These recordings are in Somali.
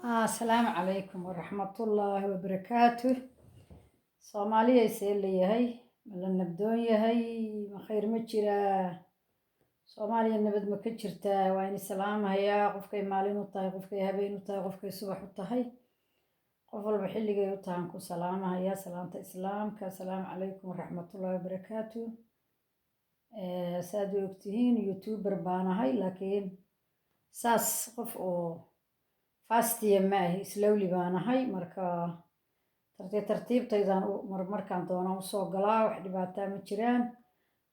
السلام عليكم ورحمة الله وبركاته. صومالية يسأل هي ولا نبدون هي ما خير مجرى. صوماليا نبد ما كجرتا وين السلام هيا قفك مالين وطاي قفك هبين وطاي قفك صبح وطاي قفل بحلقة يوتانكو سلام هيا سلامة إسلام كسلام عليكم ورحمة الله وبركاته. سادو يكتهين يوتيوبر بانا هاي لكن ساس قف أو فاستي معي سلولي بانا هاي مركا ترتيب تيدان مركان دونا وصو قلا وحدي باتا مجران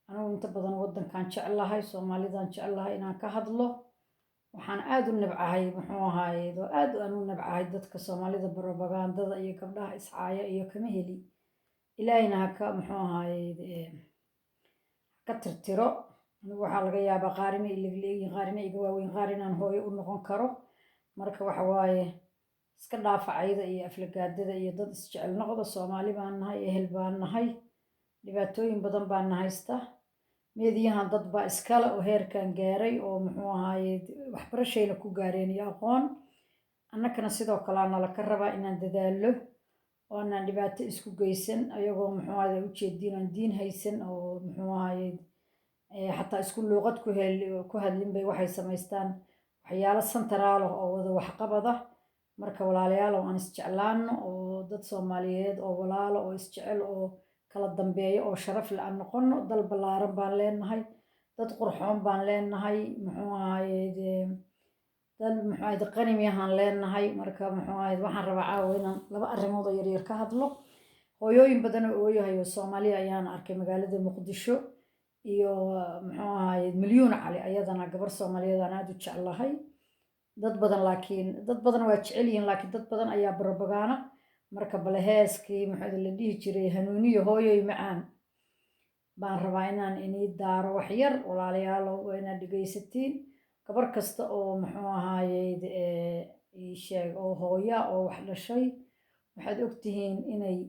أنا وانت بدن ودن كان شاء الله هاي سومالي دان شاء الله إنا كهدلو وحان آدو النبع هاي محوها هاي دو آدو أنو النبع هاي دادك سومالي دا بروباغان دادا إيا كبداها إسعايا إيا كمهلي إلهينا هكا محوها هاي كترتيرو أنا waxaa laga yaabaa qaarina iligleeyin qaarina iga waaweyn qaarinaan hooyo u noqon karo marka waxa waaye iska dhaafacayda iyo aflagaadada iyo dad isjecel noqda Soomaali baan nahay ehel baan nahay dhibaatooyin badan baan haysta meediyahan dad baa iskala oo heerkan gaaray oo muxuu ahaayay waxbarashayna ku gaareen iyo aqoon annakana sidoo kale aan la ka rabaa inaan dadaalo oo aan dhibaato isku geysan ayagoo muxuu ahaayay u jeedinaan diin haysan oo muxuu ahaayay حتى اسكول لغات كهل بي waxay samaystaan waxyaalo central oo wada wax qabada marka walaalayaal oo aan isjeclaano oo dad Soomaaliyeed oo walaalo oo isjecel oo kala dambeeyo oo sharaf la aan noqono dal balaaran baan leenahay dad qurxoon baan leenahay muxuu ahaayay dal muxuu ahaayay qanimiyahan leenahay marka muxuu ahaayay waxaan rabaa caawa inaan laba arrimood oo yar ka hadlo hooyooyin badan oo yahay Soomaaliya ayaan arkay magaalada Muqdisho iyo muxuu ahaayay milyoon cali ayadana gabar Soomaaliyeed aan aad u jeclahay dad badan waa jecel yihiin laakiin dad badan ayaa propaganda marka bal heeskii muxuu la dhihi jiray hanuuniyo hooyoy macaan baan rabaa inaan inii daaro wax yar walaalayaal oo inaad dhageysatiin gabar kasta oo muxuu ahaayay ii sheeg oo hooya oo wax dhashay waxaad ogtihiin inay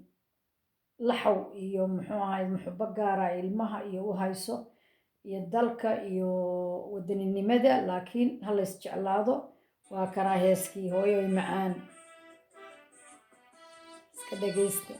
laxaw iyo muxuu ahaayay muxubba gaara ilmaha iyo u hayso iyo dalka iyo wadaninimada laakiin hal is jeclaado waa kana heeskii hooyoy macaan iska dhageysta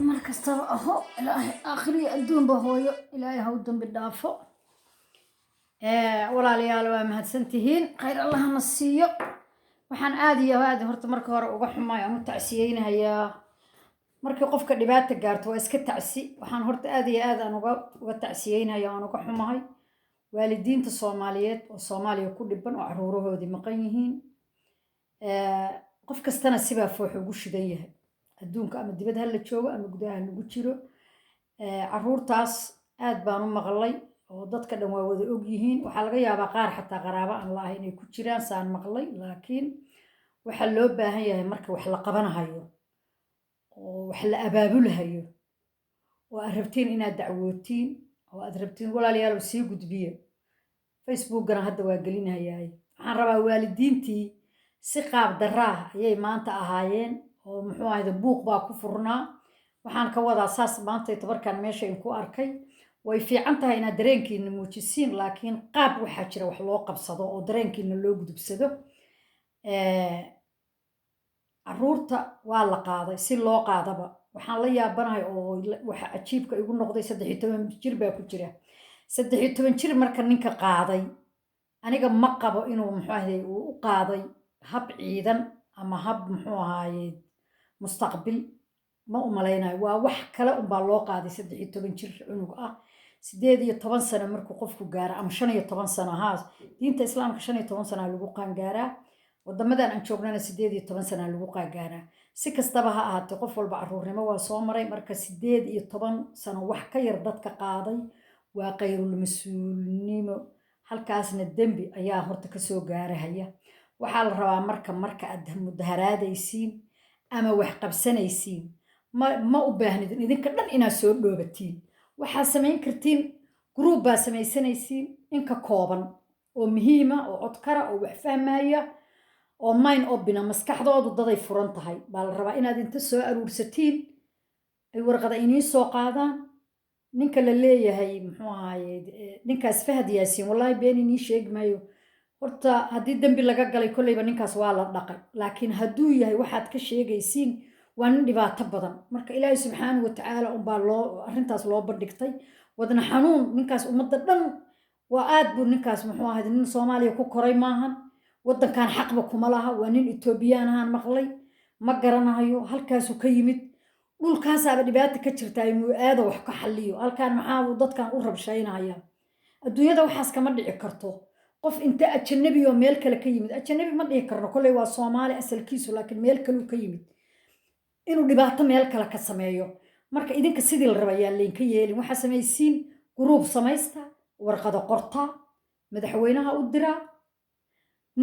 markastaba aho ilaahay aakhiriyo adduunba hooyo ilaahay ha u dambi dhaafo walaalayaal waa mahadsantihiin khayr allahna siiyo waxaan aad iyo aad horta marka hore uga xumaay aan u tacsiyeynayaa markii qofka dhibaato gaarto waa iska tacsi waxaan horta aad iyo aad aan uga tacsiyeynayaa aan uga xumahay waalidiinta Soomaaliyeed oo Soomaaliya ku dhiban oo caruurahoodii maqan yihiin qof kastana sibaa foox ugu shidan yahay adduunka ama dibadda la joogo ama gudaha lagu jiro caruurtaas aad baan u maqlay oo dadka dhan waa wada og yihiin waxaa laga yaabaa qaar xataa qaraabo aan la ahayn ay ku jiraan saan maqlay laakiin waxaa loo baahan yahay marka wax la qabanahayo oo wax la abaabulahayo oo aad rabtiin inaad dacwootiin oo aad rabtiin walaalayaal sii gudbiya facebookana hadda waa gelinayaay waxaan rabaa waalidiintii si qaab daraa ayay maanta ahaayeen oo muxuu ahayda buuq baa ku furnaa waxaan ka wadaa saas maanta tabarkan meesha in ku arkay way fiican tahay inaad dareenkiina muujisiin laakiin qaab waxaa jira wax loo qabsado oo dareenkiina loo gudubsado caruurta waa la qaaday si loo qaadaba waxaan la yaabanahay oo waxa cajiibka igu noqday 13 jir baa ku jira 13 jir marka ninka qaaday aniga ma qabo inuu muxuu ahayd uu u qaaday hab ciidan ama hab muxuu ahayd mustaqbil ma u malaynayo waa wax kale un baa loo qaaday 13 jir cunug ah 18 sano markuu qofku gaaro ama 15 sano haas diinta islaamka 15 sano lagu qaan gaaraa wadamadan aan joognana 18 sano lagu qaan gaaraa si kastaba ha ahaatee qof walba caruurnimo waa soo maray marka 18 sano wax ka yar dadka qaaday waa qayrul mas'uulnimo halkaasna dembi ayaa horta ka soo gaarahaya waxaa la rabaa marka aad mudaharaadaysiin ama wax qabsanaysiin ma u baahnidin idinka dhan inaad soo dhoobatiin waxaa samayn kartiin group baa samaysanaysiin inka kooban oo muhiima oo codkara oo wax fahmaya oo mind open maskaxdoodu daday furan tahay baa la rabaa inaad inta soo aruursatiin ay warqada inii soo qaadaan ninka la leeyahay muxuu ahaye ninkaas Fahad Yaasiin wallahi been inii sheegmayo horta haddii dambi laga galay kolleyba ninkaas waa la dhaqay laakiin hadduu yahay waxaad ka sheegaysiin waa nin dhibaato badan marka ilaahay subxaanahu wa tacaala unbaa arrintaas loo bandhigtay wadna xanuun ninkaas ummadda dhan waa aad buu ninkaas muxuu ahayd nin Soomaaliya ku koray maahan waddankan xaqba kuma laha waa nin Etoobiyaan ahaan maqlay ma garanayo halkaasuu ka yimid dhulkaasaaba dhibaato ka jirta inuu aado wax ka xalliyo halkaan maxaa uu dadkan u rabshaynaya adduunyada waxaas kama dhici karto qof inta ajnabi oo meel kale ka yimid ajnabi ma dhici karno kolley waa Soomaali asalkiisu laakiin meel kale ka yimid inuu dhibaato meel kale ka sameeyo marka idinka sidii la rabayaa leenka yeelin waxa sameeysiin group samaysta warqado qorta madaxweynaha u dira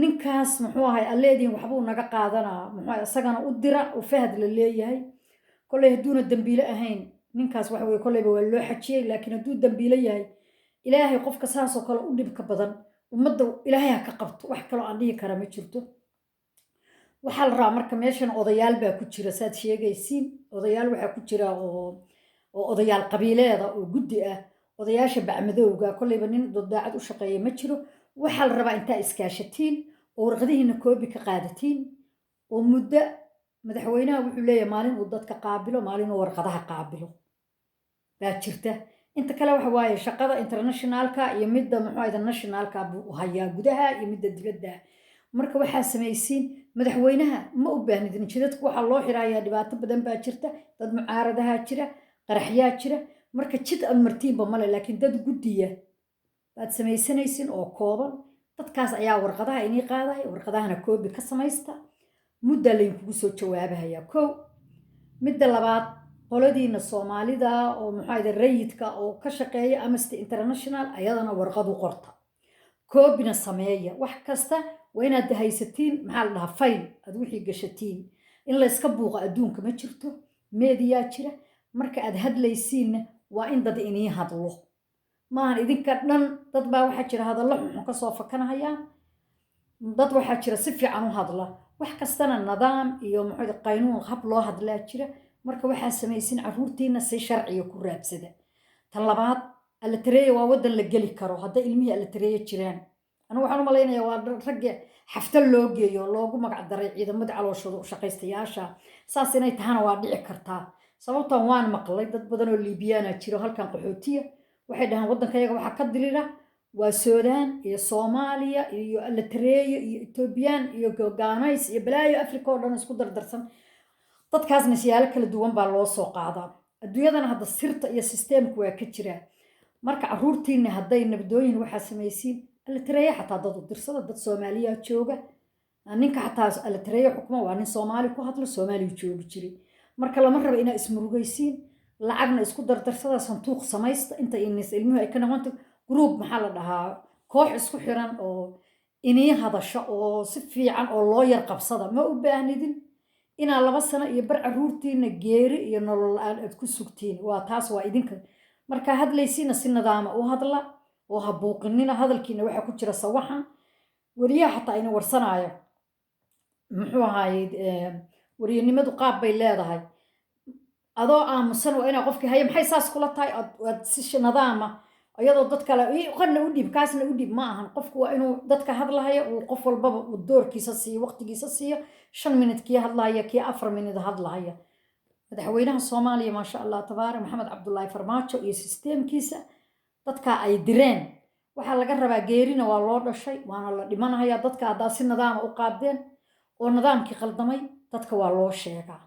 ninkaas muxuu ahay alleedin waxbuu naga qaadanaa muxuu asagana u dira oo Fahad la leeyahay kolley haduuna dambiile ahayn ninkaas waxa way kolleyba waa loo xajiyay laakiin haduu dambiile yahay ilaahay qofka saas oo kale u dhibka badan ummadda ilaahay ka qabto wax kale aan dhihi kara ma jirto waxa la rabaa marka meeshan odayaal baa ku jira saad sheegaysiin odayaal waxa ku jira oo odayaal qabiileeda oo guddi ah odayaasha bacmadowga kolleyba nin daacad u shaqeeya ma jiro waxa la rabaa inta iskaashatiin oo warqadihiina koobi ka qaadatiin oo muddo madaxweynaha wuxuu leeyahay maalin uu dadka qaabilo maalin uu warqadaha qaabilo baa jirta inta kale waxa waaye shaqada internationalka iyo midda muxuu ahayd nationalka buu hayaa gudaha iyo midda dibadda marka waxa sameeysiin madaxweynaha ma u baahnidin jidadku waxa loo xirayaa dhibaato badan baa jirta dad mucaaradaha jira qaraxyaa jira marka jid aan martiinba male laakiin dad guddiya baad samaysanaysiin oo kooban dadkaas ayaa warqadaha inii qaaday warqadahana koobi ka samaysta mudda laynkugu soo jawaabahayaa kow midda labaad qoladiina Soomaalida oo muxuu ahayd rayidka oo ka shaqeeya Amnesty International ayadana warqad u qorta koobina sameeya wax kasta waa inaad haysatiin maxaa la dhahaa fayl aad wixii gashatiin in la iska buuqa adduunka ma jirto media jira marka aad hadlaysiin waa in dad inii hadlo maahan idinka dhan dad baa waxa jira hadallo xun ka soo fakanayaan dad waxa jira si fiican u hadla wax kastana nidaam iyo muxuu qaynuun hab loo hadlaa jira marka waxa sameeysin caruurtiina si sharciyo ku raabsada tan labaad alla tareeyo waa wadan la gali karo hadda ilmihi alla tareeyo jiraan anu waxaan u maleynayaa waa rag xaftal loo geeyo loogu magac daray ciidamada calooshooda u shaqaystayaasha saas inay tahana waa dhici kartaa sababtan waan maqlay dad badan oo Liibiyaana jiro halkan qaxootiya waxay dhahaan wadankayaga waxa ka dirira waa Suudaan iyo Soomaaliya iyo Eritrea iyo Ethiopian iyo Ghana iyo balaayo Afrika oo dhan isku dardarsan dadkaasna siyaalo kala duwan baa loo soo qaadaa adduunyadana hadda sirta iyo systemku waa ka jira marka caruurtiina hadday nabadooyin waxa sameeysiin Eritrea xataa dad u dirsada dad Soomaaliya jooga ninka xataa Eritrea xukuma waa nin Soomaali ku hadlo Soomaali joogi jiray marka lama rabo inaa ismurugaysiin lacagna isku dardarsada sanduuq samaysta inta ilmuhu ay ka noqonto group maxaa la dhahaa koox isku xiran oo inii hadasho oo si fiican oo loo yar qabsada ma u baahnidin inaa 2 sano iyo bar caruurtiina geeri iyo nolol la'aan aad ku sugtiin waa taas waa idinka markaa hadlaysiina si nidaama u hadla oo ha buuqinina hadalkiina waxa ku jira sawaxan wariyaha xataa ina warsanaayo muxuu ahaayey wariyanimadu qaab bay leedahay adoo aamusan waa inaa qofkii haya maxay saas kula tahay aad si nidaama iyadoo dad kale qofna u dhib kaasna u dhib ma ahan qofku waa inuu dadka hadlahaya uu qof walbaba uu doorkiisa siiyo waqtigiisa siiyo 5 minute kii hadlahaya kii 4 minute hadlahaya madaxweynaha Soomaaliya ma sha Allah tabaaraka Maxamed Cabdullaahi Farmaajo iyo systemkiisa dadka ay direen waxa laga rabaa geerina waa loo dhashay waana la dhimanayaa dadka hadda si nidaam u qaadeen oo nidaamkii qaldamay dadka waa loo sheegaa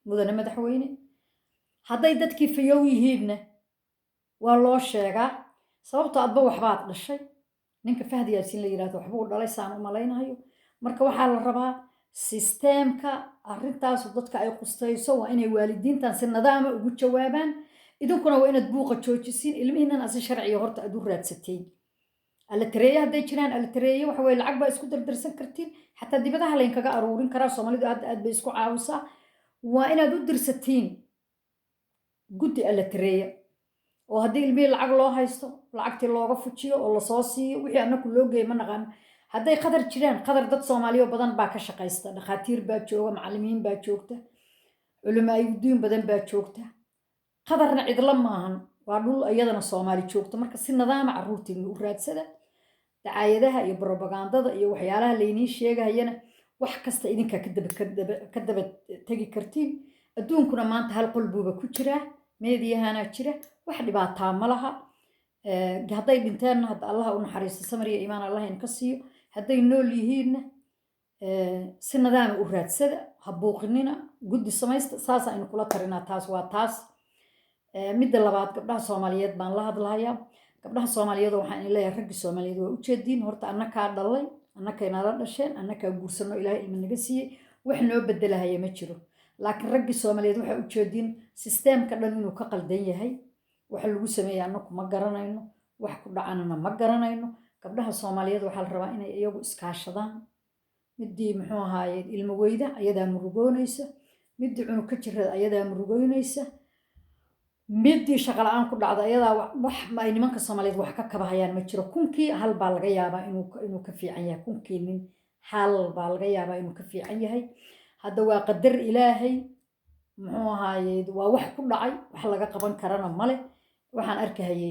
mudane madaxweyne hadday dadkii fayow yihiinna waa loo sheegaa sababtoo adba waxbaad dhashay ninka Fahdi Yaasiin la yiraahdo waxba u dhalay saan u malaynayo marka waxaa la rabaa systemka arrintaas dadka ay qustayso waa inay waalidiintan si nidaam ugu jawaabaan idinkuna waa inaad buuqa joojisiin ilmihiinna si sharci horta aad u raadsateen ala tareeya hadday jiraan ala tareeya waxa way lacag ba isku dardarsan kartiin xataa dibadaha leen kaga aruurin karaa Soomaalidu aad bay isku caawisaa waa inaad u dirsatiin guddi ala tareeya oo haddii ilmihii lacag loo haysto lacagtii looga fujiyo oo lasoo siiyo wixii annaku loo geey ma naqaan hadday qadar jiraan qadar dad Soomaaliyo badan baa ka shaqaysta dhaqaatiir baa jooga macallimiin baa joogta culumaa diin badan baa joogta qadarna cidla maahan waa dhul ayadana Soomaali joogta marka si nidaam caruurtii u raadsada dacaayadaha iyo propagandada iyo waxyaalaha leeyni sheegayana wax kasta idinka ka daba tagi kartiin adduunkuna maanta hal qolbuuba ku jira meediyahana jira wax dhibaato ma laha hadday dhinteen hadda Allah u naxariisto samariya iimaan Allah in ka siiyo hadday nool yihiin si nidaam u raadsada ha buuqinina guddi samaysta saas aynu kula tarinaa taas waa taas midda labaad gabdhaha Soomaaliyeed baan la hadlayaa gabdhaha Soomaaliyeed waxaan leeyahay ragga Soomaaliyeed waa u jeedin horta annaka dhalay annaka inala dhasheen annaka guursano Ilaahay ilmi naga siiyay wax noo bedelahay ma jiro laakiin ragga Soomaaliyeed waxa u jeedin systemka dhan inuu ka qaldan yahay waxa lagu sameeyaa annaku ma garanayno wax ku dhacanana ma garanayno gabdhaha Soomaaliyeed waxa la rabaa inay iyagu iskaashadaan midii muxuu ahaayay ilmo weyda ayadaa murugoonaysa midii cunug ka jirada ayadaa murugoonaysa midii shaqo la'aan ku dhacda ayadaa wax ma nimanka Soomaaliyeed wax ka kabahayaan ma jiro kunkii hal baa laga yaabaa inuu ka fiican yahay kunkii nin hal baa laga yaabaa inuu ka fiican yahay hadda waa qadar Ilaahay muxuu ahaayay waa wax ku dhacay wax laga qaban karana male waxaan arkayay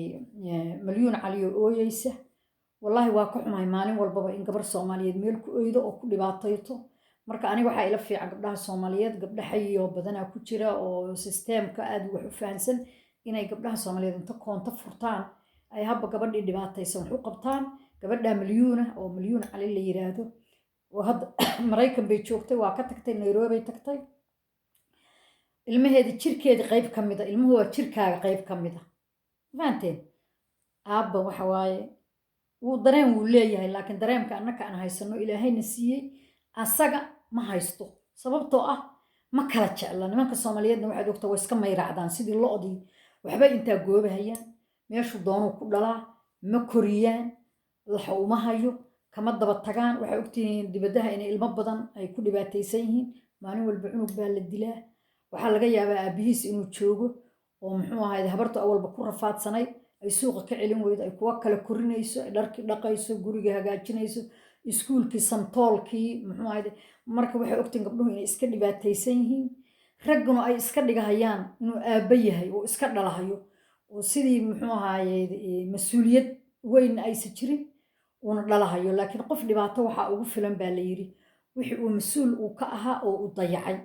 milyuun caliyo ooyeysa wallahi waa ku xumahay maalin walbaba in gabar Soomaaliyeed meel ku ooydo oo ku dhibaatayto marka aniga waxa ila fiican gabdhaha Soomaaliyeed gabdha xayiyo badan ku jira oo systemka aad wax u fahansan inay gabdhaha Soomaaliyeed inta koonto furtaan ay habba gabadhii dhibaataysan wax u qabtaan gabadha milyuuna oo milyuun cali la yiraahdo oo hadda Mareykan bay joogtay waa ka tagtay Nairobi tagtay ilmaheeda jirkeeda qayb kamid ah ilmuhu waa jirkaaga qayb kamid ah faanteen aabba waxa waaye wuu dareen wuu leeyahay laakiin dareemka annaka aan haysano Ilaahayna siiyay asaga ma haysto sababtoo ah ma kala jecla nimanka Soomaaliyeedna waxa joogta way iska mayracdaan sidii lo'dii waxba inta goobahayaan meeshu doonu ku dhalaa ma koriyaan waxa uma hayo kama daba tagaan waxa ogtiin dibadaha inay ilmo badan ay ku dhibaataysan yihiin maalin walba cunug baa la dilaa waxa laga yaabaa aabihiis inuu joogo oo muxuu ahayd habartu awalba ku rafaadsanay ay suuqa ka celin weydo ay kuwa kala korinayso ay dharkii dhaqayso guriga hagaajinayso iskuulkii santoolkii muxuu ahayd marka waxay ogtiin gabdhuhu inay iska dhibaataysan yihiin ragguna ay iska dhigahayaan inuu aabba yahay oo iska dhalahayo oo sidii muxuu ahaayay mas'uuliyad weyn aysan jirin una dhalahayo laakiin qof dhibaato waxa ugu filan baa la yiri wixii uu mas'uul uu ka ahaa oo uu dayacay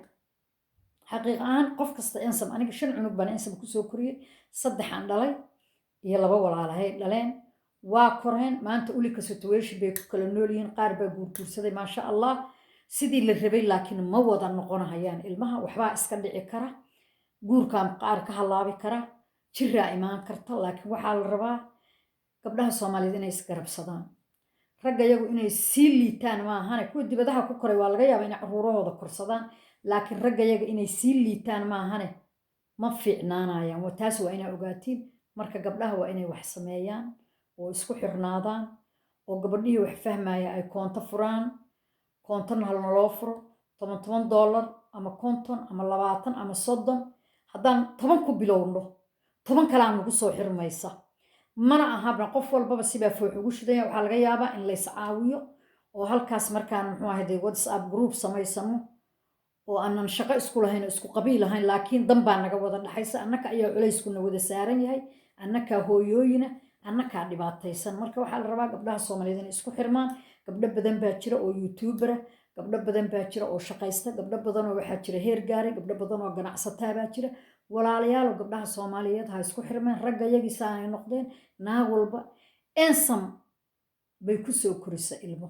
xaqiiqan qof kasta insam aniga 5 cunug baan insam ku soo koriyay 3 aan dhalay iyo 2 walaalahay dhaleen waa koreen maanta ulika situation bay ku kala nool yihiin qaar baa guursaday ma sha Allah sidii la rabay laakiin ma wada noqonayaan ilmaha waxba iska dhici kara guurkan qaar ka halaabi kara jira imaan karta laakiin waxa la rabaa gabdhaha Soomaaliyeed inay isgarabsadaan ragga iyagu inay sii liitaan ma ahana kuwa dibadaha ku koray waa laga yaabaa inay caruurahooda korsadaan laakiin ragga iyaga inay sii liitaan ma ahana ma fiicnaanayaan taas waa inay ogaatiin marka gabdhaha waa inay wax sameeyaan oo isku xirnaadaan oo gabadhihii wax fahmaya ay koonto furaan koontona halna loo furo $10 ama 50 ama 20 ama 30 haddaan 10 ku bilowno 10 kalaa nagu soo xirmaysa mana ahabna qof walbaba sibaa foox ugu shidaya waxaa laga yaabaa in lays caawiyo oo halkaas markaan muxuu ahayd WhatsApp group samaysano oo aanan shaqo isku lahayn oo isku qabiil lahayn laakiin dan baa naga wada dhaxaysa annaka ayaa culayskuna wada saaran yahay annakaa hooyooyina annakaa dhibaataysan marka waxaa la rabaa gabdhaha Soomaaliyeed inay isku xirmaan gabdho badan baa jira oo YouTuber gabdho badan baa jira oo shaqaysta gabdho badan oo waxaa jira heer gaaray gabdho badan oo ganacsataa baa jira walaalayaal gabdhaha Soomaaliyeed ha isku xirmaan ragga yagiisa ay noqdeen naag walba ensam bay ku soo korisa ilmo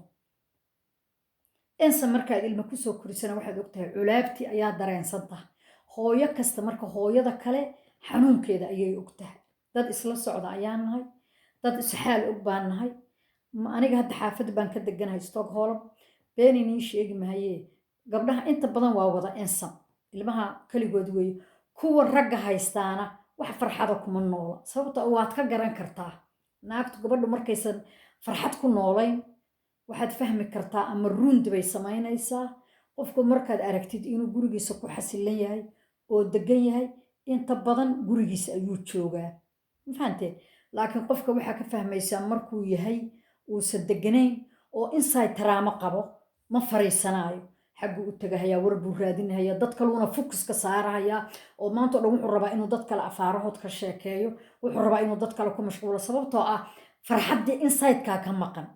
ensam markaad ilmo ku soo korisana waxaad ogtahay culaabti ayaa dareensan tahay hooyo kasta marka hooyada kale xanuunkeeda ayay ogtahay dad isla socda ayaan nahay dad isxaal og baan nahay aniga hadda xaafad baan ka deganahay Stockholm been inii sheegi mahayee gabdhaha inta badan waa wada ensam ilmaha kaligood weeye kuwa ragga haystaana wax farxada kuma noola sababta waad ka garan kartaa naagtu gabadhu markaysan farxad ku noolayn waxaad fahmi kartaa ama ruundi bay samaynaysaa qofku markaad aragtid inuu gurigiisa ku xasilan yahay oo degan yahay inta badan gurigiisa ayuu joogaa ma fahanteen laakiin qofka waxaa ka fahmaysaa markuu yahay uusan deganayn oo inside taraamo qabo ma fariisanaayo xaggu u tagahayaa war buu raadinahayaa dad kaluuna focus ka saarahayaa oo maanta oo dhan wuxuu rabaa inuu dad kale afaarahood ka sheekeeyo wuxuu rabaa inuu dad kale ku mashquulo sababtoo ah farxaddii inside-kaa ka maqan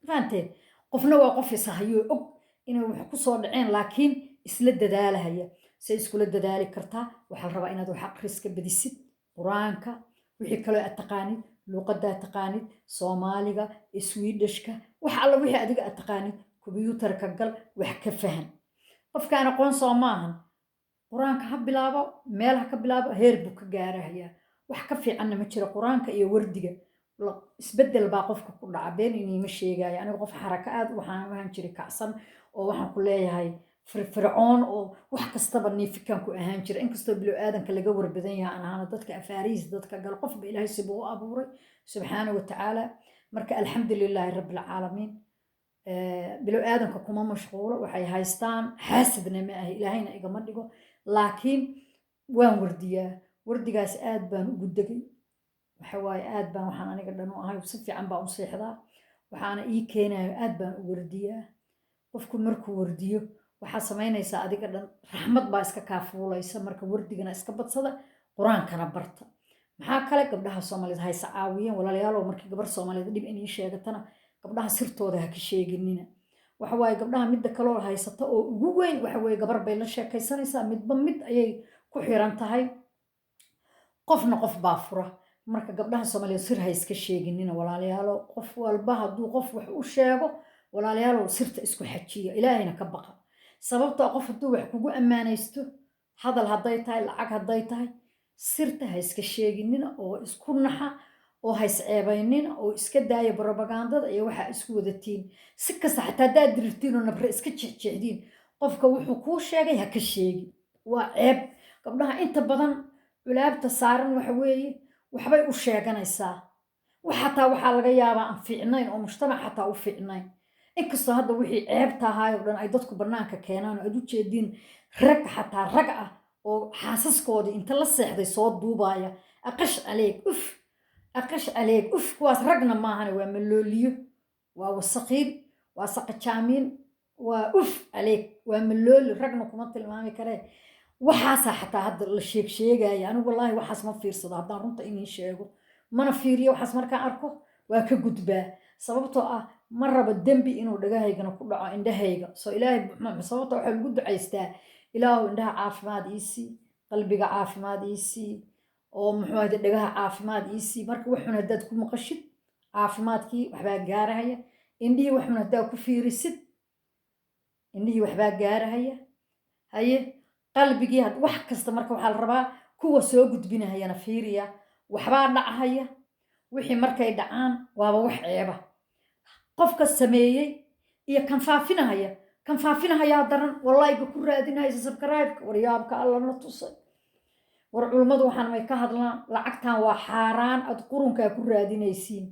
fahanteen qofna waa qof isahayo og inay wax ku soo dhaceen laakiin isla dadaalahaya say iskula dadaali kartaa waxaa la rabaa inaad wax akhriska badisid quraanka wixii kale aad taqaanid luqadda aad taqaanid Soomaaliga Swedishka wax alla wixii adiga aad taqaanid كمبيوترka gal wax ka fahan qofkaan aqoon soo maahan quraanka ha bilaabo meel ha ka bilaabo heer buu ka gaaraya wax ka fiicanna ma jiro quraanka iyo wardiga isbedel baa qofka ku dhaca been inii ma sheegaayo aniga qof xaraka aad waxaan jiray kacsan oo waxaan ku leeyahay firfircoon oo wax kastaba nifikan ku ahaan jira inkastoo bilo aadanka laga warbadan yahay anaana dadka afaariis dadka gal qof ba ilaahay sibuu u abuuray subxaanahu wa tacaala marka alxamdulilaahi rabbil caalamiin bilo aadanka kuma mashquulo waxay haystaan xaasidna ma ah ilaahayna igama dhigo laakiin waan wardiyaa wardigaas aad baan ugu degay waxa waaye aad baan waxaan aniga dhan u ahay si fiican baan u seexdaa waxaana ii keenayo aad baan u wardiyaa qofku markuu wardiyo waxaa samaynaysaa adiga dhan raxmad baa iska kaafuulaysa marka wardigana iska badsada quraankana barta maxaa kale gabdhaha Soomaaliyeed haysa caawiyeen walaalayaal markii gabar Soomaaliyeed dhib inii sheegatana gabdhaha sirtooda ha ka sheeginina waxa waaye gabdhaha midda kale oo haysata oo ugu weyn waxa weeye gabar bay la sheekaysanaysaa midba mid ayay ku xiran tahay qofna qof baa fura marka gabdhaha Soomaaliyeed sir ha iska sheeginina walaalayaal qof walba hadduu qof wax u sheego walaalayaal sirta isku xajiya ilaahayna ka baqa sababtoo qof hadduu wax kugu ammaanaysto hadal hadday tahay lacag hadday tahay sirta ha iska sheeginina oo isku naxa oo hays ceebaynina oo iska daaya propagandada iyo waxa isku wadatiin si kasta xataa hadaad dirirtiin oo nabre iska jeexjeexdiin qofka wuxuu kuu sheegay ha ka sheegi waa ceeb gabdhaha inta badan culaabta saaran waxa weeye waxbay u sheeganaysaa waxataa waxaa laga yaabaa aan fiicnayn oo mujtamac xataa u fiicnayn inkastoo hadda wixii ceebta ahaay oo dhan ay dadku bannaanka keenaan oo aad u jeediin rag xataa rag ah oo xaasaskoodii inta la seexday soo duubaya aqash caleeg uf aqash caleeg uf kuwaas ragna maahane waa malooliyo waa wasaqiin waa saqajaamiin waa uf caleeg waa malooli ragna kuma tilmaami karee waxaasaa xataa hadda la sheegaya anigu wallaahi waxaas ma fiirsado haddaan runta inii sheego mana fiiriyo waxaas markaan arko waa ka gudbaa sababtoo ah ma rabo dembi inuu dhagahaygana ku dhaco indhahayga soo ilaahay sababtoo waxaa lagu ducaystaa ilaahu indhaha caafimaad iisii qalbiga caafimaad iisii oo muxuu ahayde dhagaha caafimaad iisii marka waxun haddaad ku maqashid caafimaadkii waxbaa gaarahaya indhihii waxun haddaad ku fiirisid indhihii waxbaa gaarahaya haye qalbigii wax kasta marka waxaa la rabaa kuwa soo gudbinahayana fiiriya waxbaa dhacahaya wixii markay dhacaan waaba wax ceeba qofka sameeyey iyo kan faafinahayaa daran wallaahiga ku raadinaysa subscribe-ka waryaabka alla na tusay war culimmadu waxaan may ka hadlaan lacagtan waa xaaraan aad qurunkaa ku raadinaysiin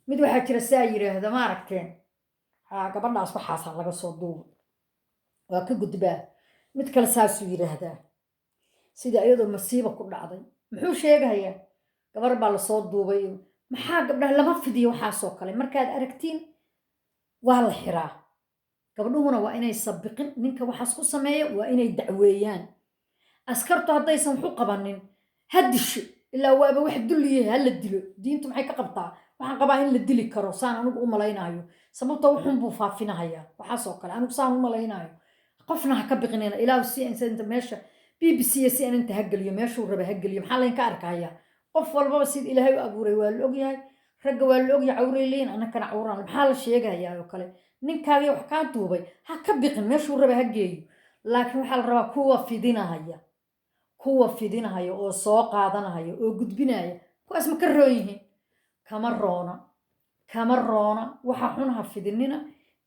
mid waxaa jira saa yiraahda ma aragteen gabadhaas waxaasaa laga soo duuba waa ka gudbaa mid kale saasuu yiraahdaa sida iyadoo masiiba ku dhacday muxuu sheegayaa gabar baa lasoo duubay maxaa gabdhaha lama fidiyo waxaasoo kale markaad aragtiin waa la xiraa gabdhuhuna waa inay sabiqin ninka waxaas ku sameeya waa inay dacweeyaan askartu haddaysan waxu qabanin ha disho ilaa waaba wax dulliyahay ha la dilo diintu maxay ka qabtaa waxaan qabaa in la dili karo saan anigu u malaynayo sababta wuxuun buu faafinahayaa waxaasoo kale anigu saan u malaynayo qofna ha ka biqinina ilaa si inta meesha BBC si inta ha geliyo meeshuu raba ha geliyo maxaa layn ka arkayaa qof walbaba sida ilaahay u abuuray waa la ogyahay ragga waa la ogyahay cawray leeyin anakana cawraan maxaa la sheegayaa oo kale ninkaagii wax kaa duubay ha ka biqin meeshuu raba ha geeyo laakiin waxaa la rabaa kuwa fidinahaya oo soo qaadanahaya oo gudbinaya kuwaas ma ka roon yihiin kama roona waxa xun ha fidinina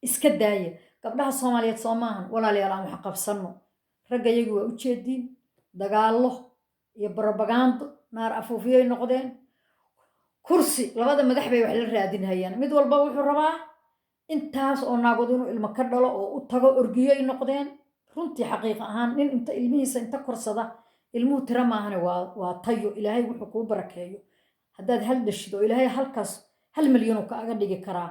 iska daaya gabdhaha Soomaaliyeed soo maahan walaalayaal aan wax qabsano ragga iyagu waa u jeediin dagaallo iyo propaganda naar afuufiyay noqdeen kursi labada madax bay wax la raadinayaan mid walba wuxuu rabaa intaas oo naagood inuu ilmo ka dhalo oo u tago orgiyay noqdeen runtii xaqiiqa ahaan nin inta ilmihiisa inta korsada ilmuhu tira maahane waa tayo ilaahay wuxuu kuu barakeeyo haddaad hal dhashid oo ilaahay halkaas 1 milyan oo kaaga dhigi karaa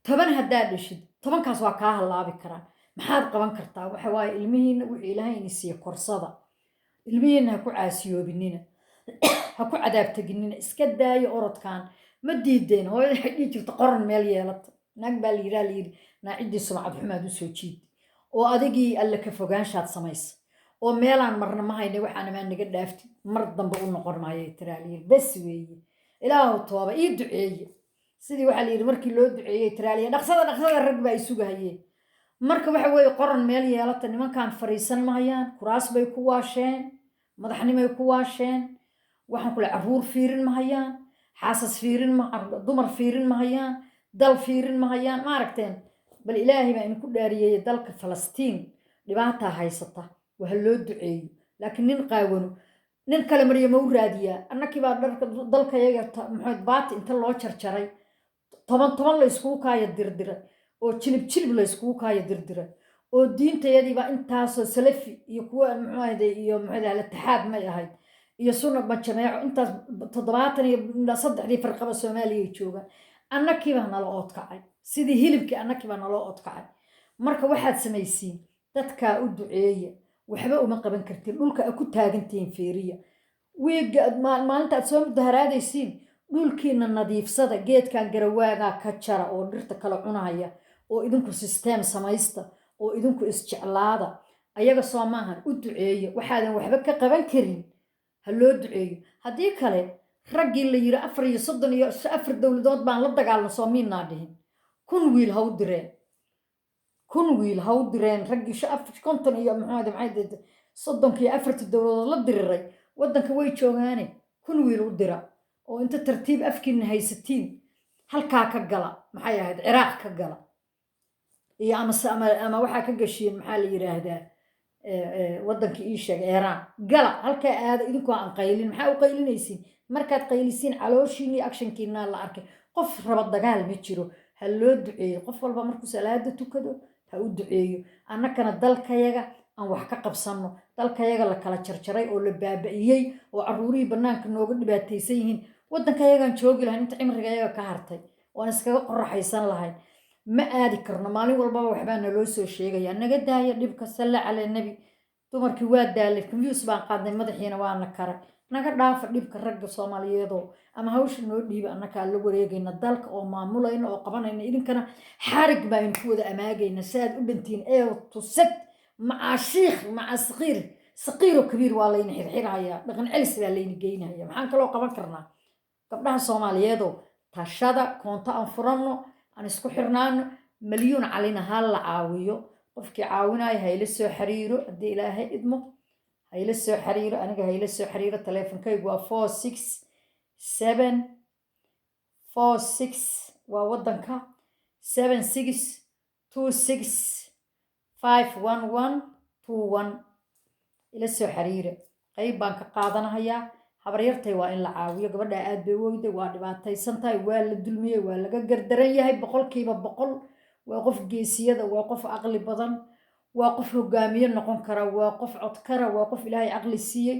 10 haddaad dhashid 10kaas waa kaa halaabi karaa maxaad qaban kartaa waxa waaye ilmihiina wuxuu ilaahay ini siiyo korsada ilmihiina ha ku caasiyoobinina ha ku cadaabtaginina iska daayo orodkaan ma diideen hooyada waxay dhihi jirta qoran meel yeelata naag baa la yidhi naaciddii sumcad xumaad u soo jiid oo adigii alle ka fogaanshaad samaysa oo meelaan marna ma hayne waxaana maa naga dhaafti mar dambe u noqon maayay tiraaliye bas weeye ilaahu tooba ii duceeye sidii waxaa la yidhi markii loo duceeyey tiraaliye dhaqsada rag baa isugahayeen marka waxa weeye qoran meel yeelata nimankaan fariisan mahayaan kuraas bay ku waasheen madaxnimay ku waasheen waxaan kule caruur fiirin mahayaan xaasas fiirin dumar fiirin mahayaan dal fiirin mahayaan ma aragteen bal ilaahay baa idinku dhaariyey dalka Falastiin dhibaataa haysata waxa loo duceeyo laakiin nin qaawano nin kale Maryamo u raadiyaa annakii baa dalka yaga maxay baati inta loo jarjaray toban la isku kaaya dirdiray oo jilib la isku kaaya dirdiray oo diintayadii baa intaas salafi iyo kuwa maxay la taxaad ma ahayd iyo sunna jameeco intaas 73 farqaba Soomaaliya jooga annakii baa nala oodkacay sidii hilibkii annakii baa nala oodkacay marka waxaad sameeysiin dadka u duceeya waxba uma qaban kartiin dhulka ku taagantiin feeriya weega maalinta soo mudaharaadaysiin dhulkiina nadiifsada geedkan garawaaga ka jara oo dhirta kala cunaya oo idinku system samaysta oo idinku isjeclaada ayaga Soomahan u duceeya waxaadan waxba ka qaban karin ha loo duceeyo haddii kale raggii la yiri 4 dawladood baan la dagaalno Soomiina dhihin kun wiil ha u direen raggii konton iyo maxay 34 dawladood la diriray wadanka way joogaane kun wiil u dira oo inta tartiib afkiina haysatiin halkaa ka gala maxay ahayd Ciraaq ka gala iyo ama waxa ka gashiin maxaa la yiraahdaa wadanka ii sheeg Iran gala halka aad idinku aan qaylin maxaa u qaylinaysiin markaad qaylisiin calooshiin iyo actionkiina la arkay qof raba dagaal ma jiro ha loo duceeyo qof walba markuu salaada tukado ha u duceeyo annakana dalkayaga aan wax ka qabsano dalkayaga la kala jarjaray oo la baaba'iyay oo caruurii banaanka nooga dhibaataysan yihiin wadankayagan joogi lahayn inta cimrigayaga ka hartay waan iskaga qoraxaysan lahayn ma aadi karno maalin walba waxbaa naloo soo sheegaya naga daaya dhibka salla cala nabi dumarkii waa daalay confuse baan qaadnay madaxiina waana karay naga dhaafa dhibka ragga Soomaaliyeed ama hawsha noo dhiiba annaka la wareegayna dalka oo maamulayna oo qabanayna idinkana xarig baan ku wada amaagayna saad u dhantiin tusad maca sheekh maca saqiir oo kabiir waa layna xirxiraya dhaqan celis baa layna geynaya maxaan kaloo qaban karnaa gabdhaha Soomaaliyeed tashada koonta aan furano aan isku xirnaano milyan calina hal la caawiyo qofkii caawinaya hayla soo xiriiro hadii Ilaahay idmo hayla soo xiriiro aniga hayla soo xiriiro taleefankaygu waa 466 waa wadanka 7626511121 ila soo xiriiro qayb baan ka qaadanayaa habaryartay waa in la caawiyo gabadha aad bay weyday waa dhibaataysan tahay waa la dulmiyey waa laga gardaran yahay 100% waa qof geesiyada waa qof aqli badan waa qof hogaamiye noqon kara waa qof cod kara waa qof ilaahay aqli siiyey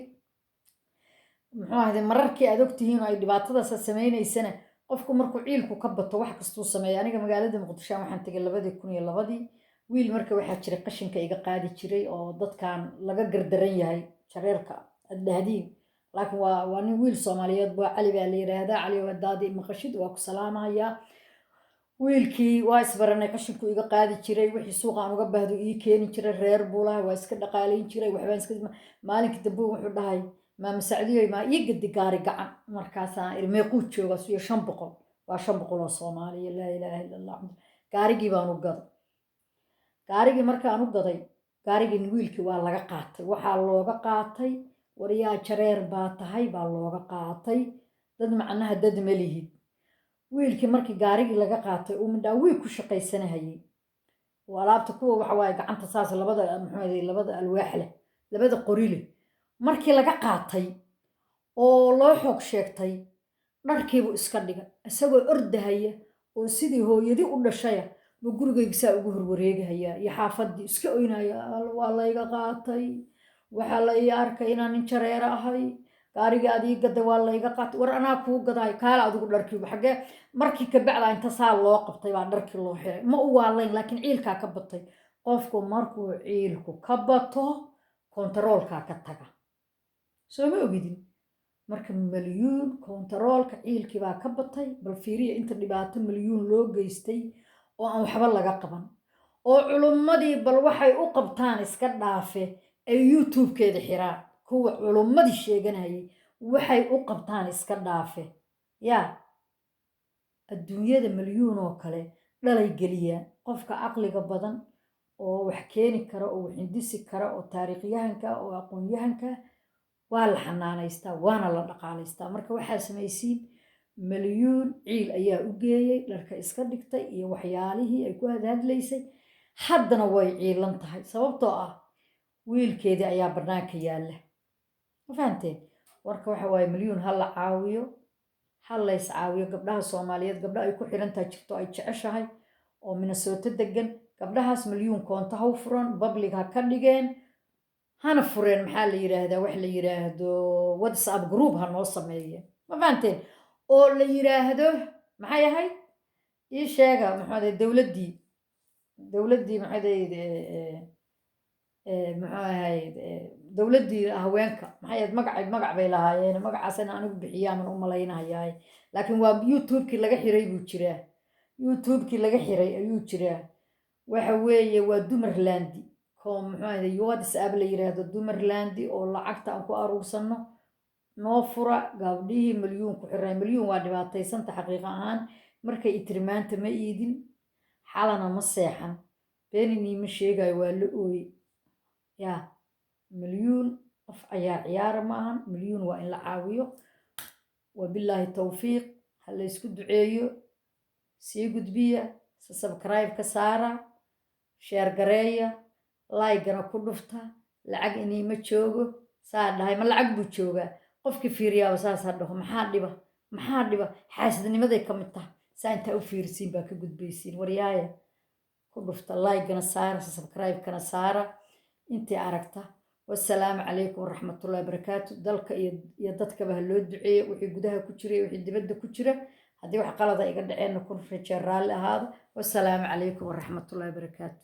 muxuu ahday mararkii aad ogtihiin oo ay dhibaatadaas samaynaysana qofku markuu ciilku ka bato wax kastuu sameeya aniga magaalada muqdisho waxaan tagay 2002 wiil marka waxaa jiray qashinka iga qaadi jiray oo dadkan laga gardaran yahay jareerka adahdiin laakiin waa nin wiil Soomaaliyeed baa cali baa la yiraahdaa cali wadaadi maqashid waa ku salaamaya wiilkii waa isbaranay qashinku iga qaadi jiray wixii suuqaan uga baahdo ii keeni jiray reer buulaha waa iska dhaqaaleyn jiray waxbaan iska maalinkii dambe wuxuu dhahay maama Sacdiyo ma ii gadi gaari gacan markaasaan irmeequu jooga soo 500 waa 500 oo Soomaaliya la ilaaha illa allah gaarigii baan u gaday gaarigii markaan u gaday gaarigii wiilkii waa laga qaatay waxaa looga qaatay wariyaa jareer baa tahay baa looga qaatay dad macnaha dad malihid wiilkii markii gaarigii laga qaatay uu midhaa wiil ku shaqaysanayay walaabta kuwa waxa waay gacanta saas labada alwaax leh labada qori leh markii laga qaatay oo loo xog sheegtay dharkiibu iska dhigay isagoo ordahaya oo sidii hooyadii u dhashay buu gurigayga ugu horwareegaya iyo xaafadii iska oynaya waa la iga qaatay waxa la ii arkay inaan nin jareer ahay gaariga adii gada waa la iga qaatay war anaa kuu gaday kaala adigu dharkiibu xagee markii ka bacda inta saa loo qabtay baa dharkii loo xiray ma u waalayn laakiin ciilka ka batay qofku markuu ciilku ka bato kontaroolka ka taga soo ma ogidin marka milyuun kontaroolka ciilkii baa ka batay bal fiiriya inta dhibaato milyuun loo geystay oo aan waxba laga qaban oo culummadii bal waxay u qabtaan iska dhaafe ay YouTube-keeda xiraan kuwa culummadii sheeganayay waxay u qabtaan iska dhaafe yaa adduunyada milyuun oo kale dhalay geliya qofka aqliga badan oo wax keeni kara oo wax hindisi kara oo taariikhyahanka oo aqoon-yahanka waa la xanaanaystaa waana la dhaqaalaystaa marka waxaa samaysiin milyuun ciil ayaa u geeyay dharka iska dhigtay iyo waxyaalihii ay ku hadlaysay haddana way ciilan tahay sababtoo ah wiilkeedii ayaa banaanka yaalla ma fahanteen warka waxa waaye milyuun ha la caawiyo ha la is caawiyo gabdhaha Soomaaliyeed gabdha ay ku xiran tahay jirto ay jeceshahay oo Minnesota degan gabdhahaas milyuun koonta ha furan public ha ka dhigeen hana fureen maxaa la yiraahdaa wax la yiraahdo WhatsApp group ha noo sameeyeen ma fahanteen oo la yiraahdo maxay ahayd ii sheega maxay dawladdii maxay ahayd dawladdii haweenka maxay ahayd magac bay lahaayeen magacaasna anigu bixiyaan u malaynayaa laakiin waa YouTube-kii laga xiray buu jiraa YouTube-kii laga xiray ayuu jiraa waxa weeye waa Dumarland WhatsApp la yiraahdo Dumarland oo lacagta aan ku aruursano noo fura gabdhihii milyuun ku xiray milyuun waa dhibaataysan xaqiiqa ahaan markay itirmaanta ma iidin xalana ma seexan beenini ma sheegay waa la ooy yaa milyuun qof ayaa ciyaar ma ahan milyuun waa in la caawiyo wabillahi tawfiiq hal isku duceeyo sii gudbiya subscribe ka saara share gareeya like-gana ku dhufta lacag inii ma joogo saa dhahay ma lacag buu joogaa qofkii fiiriyaa saas dhaho maxaa dhiba xaasidnimaday ka mid tahay saa inta u fiirsiin baa ka gudbaysiin waryaaya ku dhufta like-gana saara subscribe-kana saara intii aragta wassalaamu calaykum waraxmatullaahi wabarakaatu dalka iyo dadkaba ha loo duceeyo wixii gudaha ku jira wixii dibadda ku jira haddii wax qalada iga dhaceenna kun rajaa raalli ahaada wassalaamu calaykum waraxmatullaahi wabarakaatu